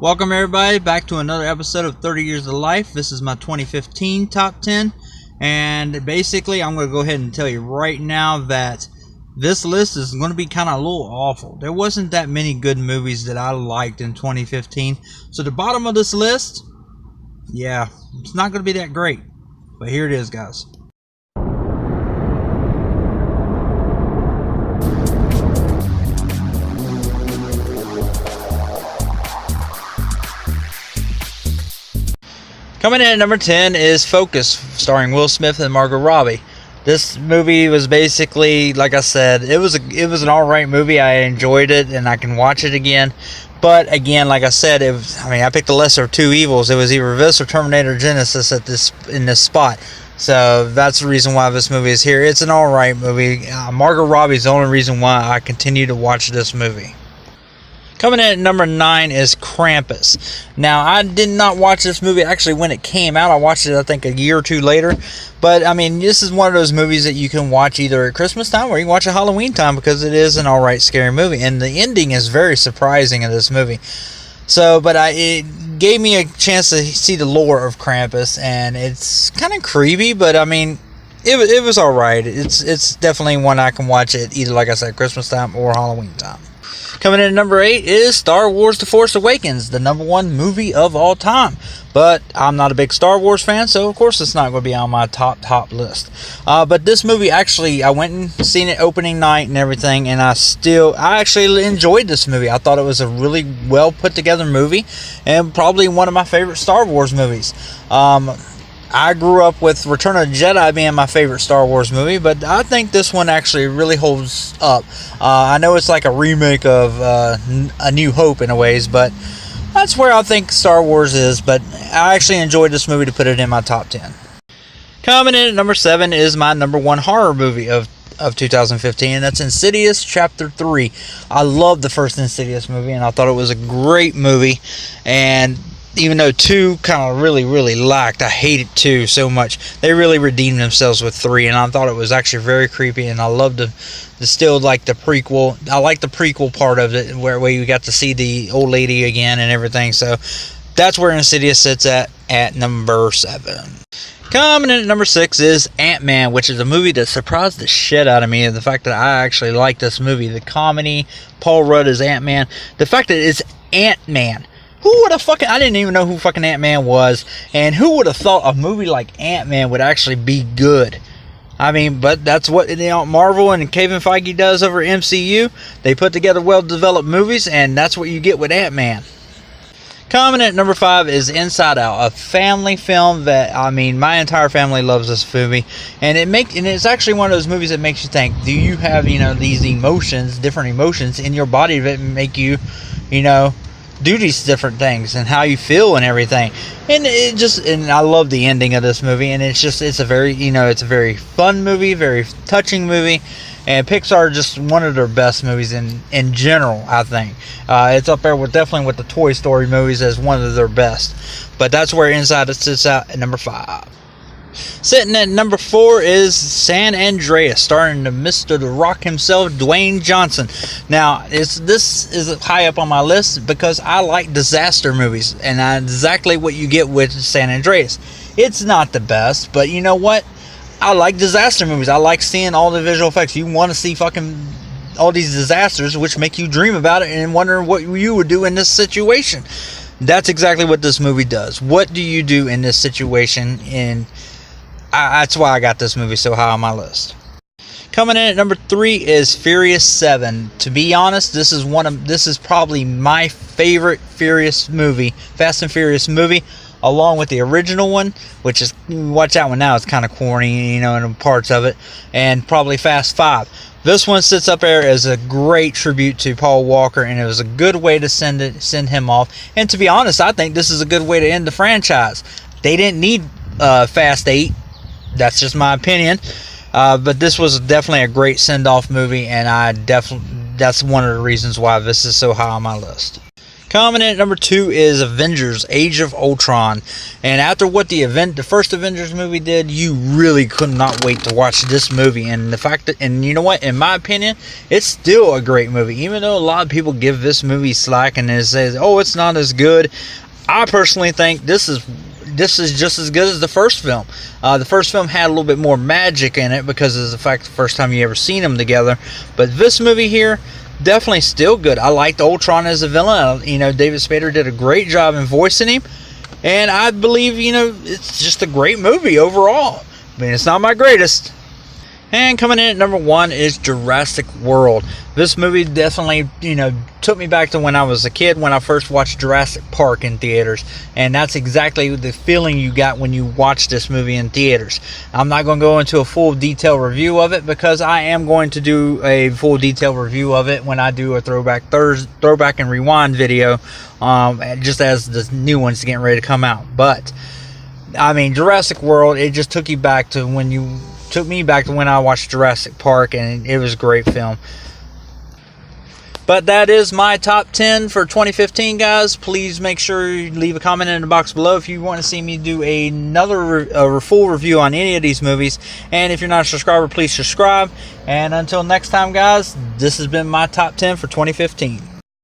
Welcome everybody back to another episode of 30 Years of Life. This is my 2015 top 10, and basically I'm going to go ahead and tell you right now that this list is going to be kind of a little awful. There wasn't that many good movies that I liked in 2015, so the bottom of this list, yeah, it's not going to be that great, but here it is, guys. Coming in at number 10 is Focus, starring Will Smith and Margot Robbie. This movie was basically, like I said, it was an alright movie. I enjoyed it, and I can watch it again. But again, like I said, I picked the lesser of two evils. It was either this or Terminator Genesis in this spot. So that's the reason why this movie is here. It's an alright movie. Margot Robbie is the only reason why I continue to watch this movie. Coming in at number 9 is Krampus. Now, I did not watch this movie actually when it came out. I watched it, I think, a year or two later. But, I mean, this is one of those movies that you can watch either at Christmas time or you can watch at Halloween time because it is an alright scary movie. And the ending is very surprising in this movie. So, but it gave me a chance to see the lore of Krampus. And it's kind of creepy, but, I mean, it was alright. It's definitely one I can watch at either, like I said, Christmas time or Halloween time. Coming in at number 8 is Star Wars The Force Awakens, the number 1 movie of all time. But I'm not a big Star Wars fan, so of course it's not going to be on my top list. But this movie, actually, I went and seen it opening night and everything, and I actually enjoyed this movie. I thought it was a really well put together movie, and probably one of my favorite Star Wars movies. I grew up with Return of the Jedi being my favorite Star Wars movie, but I think this one actually really holds up. I know it's like a remake of A New Hope in a ways, but that's where I think Star Wars is. But I actually enjoyed this movie to put it in my top 10. Coming in at number 7 is my number 1 horror movie of 2015, and that's Insidious Chapter 3. I loved the first Insidious movie, and I thought it was a great movie. And even though 2 kind of really lacked, I hated 2 so much. They really redeemed themselves with 3, and I thought it was actually very creepy, and I loved the still like the prequel. I like the prequel part of it, where you got to see the old lady again and everything. So that's where Insidious sits at number 7. Coming in at number 6 is AntMan, which is a movie that surprised the shit out of me. And the fact that I actually like this movie, the comedy, Paul Rudd is AntMan, the fact that it's AntMan. Who would have I didn't even know who fucking Ant-Man was, and who would have thought a movie like Ant-Man would actually be good? I mean, but that's what Marvel and Kevin Feige does over MCU. They put together well-developed movies, and that's what you get with Ant-Man. Coming at number 5 is Inside Out, a family film that, I mean, my entire family loves this movie, and it's actually one of those movies that makes you think, do you have, these emotions, different emotions in your body that make you, do these different things and how you feel and everything. And I love the ending of this movie, and it's a very fun movie, very touching movie, and Pixar just one of their best movies in general, I think. It's up there definitely with the Toy Story movies as one of their best. But that's where Inside It sits out at number 5. Sitting at number 4 is San Andreas, starring Mr. The Rock himself, Dwayne Johnson. Now, this is high up on my list because I like disaster movies, and exactly what you get with San Andreas. It's not the best, but you know what? I like disaster movies. I like seeing all the visual effects. You want to see fucking all these disasters, which make you dream about it and wonder what you would do in this situation. That's exactly what this movie does. What do you do in this situation? That's why I got this movie so high on my list. Coming in at number 3 is Furious 7. To be honest, this is probably my favorite Fast and Furious movie, along with the original one, which is, watch that one now, it's kind of corny, in parts of it, and probably Fast 5. This one sits up there as a great tribute to Paul Walker, and it was a good way to send him off. And to be honest, I think this is a good way to end the franchise. They didn't need Fast 8. That's just my opinion, but this was definitely a great send-off movie, and that's one of the reasons why this is so high on my list. Coming in at number 2 is Avengers Age of Ultron. And after what the first Avengers movie did, you really could not wait to watch this movie. And the fact that, and you know what, in my opinion, it's still a great movie. Even though a lot of people give this movie slack and it says, oh, it's not as good, I personally think this is just as good as the first film. The first film had a little bit more magic in it because of the fact the first time you ever seen them together. But this movie here, definitely still good. I liked Ultron as a villain. You know, David Spader did a great job in voicing him. And I believe, you know, it's just a great movie overall. I mean, it's not my greatest. And coming in at number 1 is Jurassic World. This movie definitely, you know, took me back to when I was a kid, when I first watched Jurassic Park in theaters. And that's exactly the feeling you got when you watch this movie in theaters. I'm not going to go into a full detailed review of it because I am going to do a full detailed review of it when I do a throwback and rewind video, just as the new one's getting ready to come out. But I mean, Jurassic World, it just took me back to when I watched Jurassic Park, and it was a great film. But that is my top 10 for 2015, guys. Please make sure you leave a comment in the box below if you want to see me do another full review on any of these movies. And if you're not a subscriber, please subscribe. And until next time, guys, this has been my top 10 for 2015.